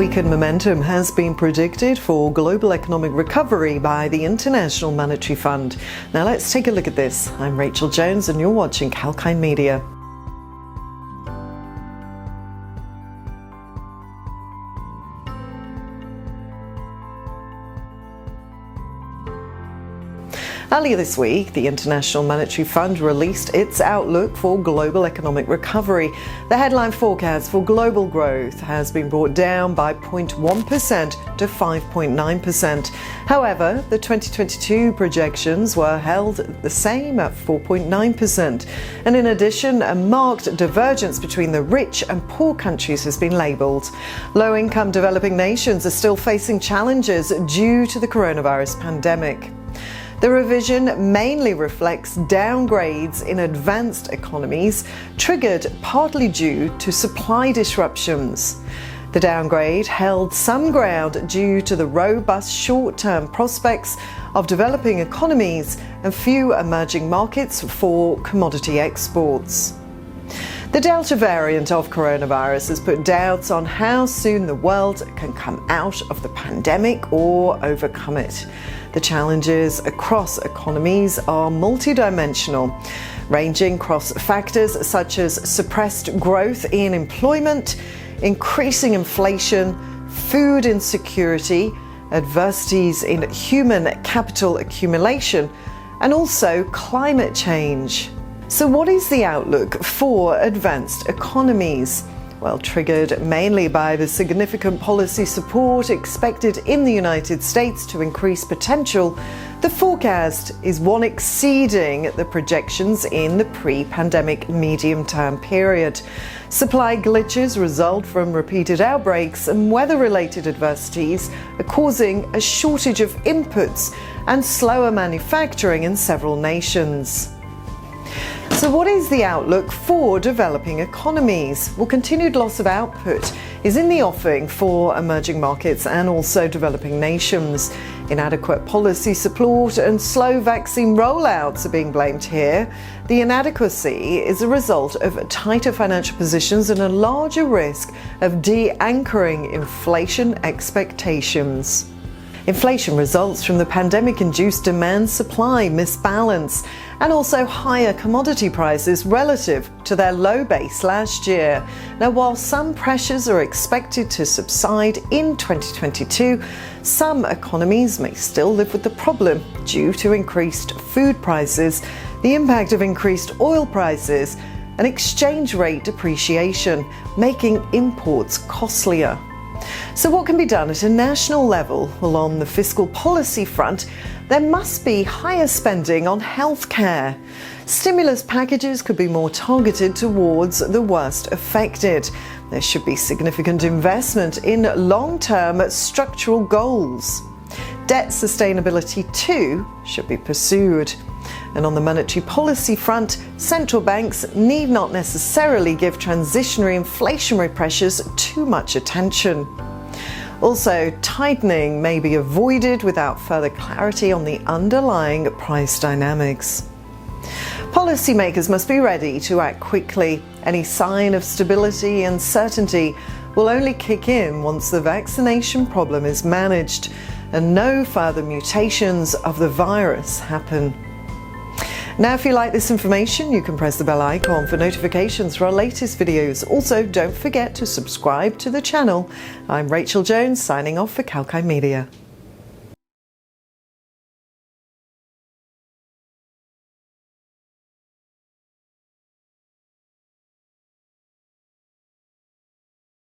Weakened momentum has been predicted for global economic recovery by the International Monetary Fund. Now let's take a look at this. I'm Rachel Jones and you're watching kalkinemedia. Earlier this week, the International Monetary Fund released its outlook for global economic recovery. The headline forecast for global growth has been brought down by 0.1% to 5.9%. However, the 2022 projections were held the same at 4.9%. And in addition, a marked divergence between the rich and poor countries has been labelled. Low-income developing nations are still facing challenges due to the coronavirus pandemic. The revision mainly reflects downgrades in advanced economies, triggered partly due to supply disruptions. The downgrade held some ground due to the robust short-term prospects of developing economies and few emerging markets for commodity exports. The Delta variant of coronavirus has put doubts on how soon the world can come out of the pandemic or overcome it. The challenges across economies are multidimensional, ranging across factors such as suppressed growth in employment, increasing inflation, food insecurity, adversities in human capital accumulation, and also climate change. So what is the outlook for advanced economies? Well, triggered mainly by the significant policy support expected in the United States to increase potential, the forecast is one exceeding the projections in the pre-pandemic medium-term period. Supply glitches result from repeated outbreaks, and weather-related adversities are causing a shortage of inputs and slower manufacturing in several nations. So what is the outlook for developing economies? Well, continued loss of output is in the offing for emerging markets and also developing nations. Inadequate policy support and slow vaccine rollouts are being blamed here. The inadequacy is a result of tighter financial positions and a larger risk of de-anchoring inflation expectations. Inflation results from the pandemic-induced demand-supply misbalance and also higher commodity prices relative to their low base last year. Now, while some pressures are expected to subside in 2022, some economies may still live with the problem due to increased food prices, the impact of increased oil prices, and exchange rate depreciation, making imports costlier. So what can be done at a national level? Well, on the fiscal policy front, there must be higher spending on healthcare. Stimulus packages could be more targeted towards the worst affected. There should be significant investment in long-term structural goals. Debt sustainability too should be pursued. And on the monetary policy front, central banks need not necessarily give transitionary inflationary pressures too much attention. Also, tightening may be avoided without further clarity on the underlying price dynamics. Policymakers must be ready to act quickly. Any sign of stability and certainty will only kick in once the vaccination problem is managed and no further mutations of the virus happen. Now, if you like this information, you can press the bell icon for notifications for our latest videos. Also, don't forget to subscribe to the channel. I'm Rachel Jones, signing off for kalkinemedia.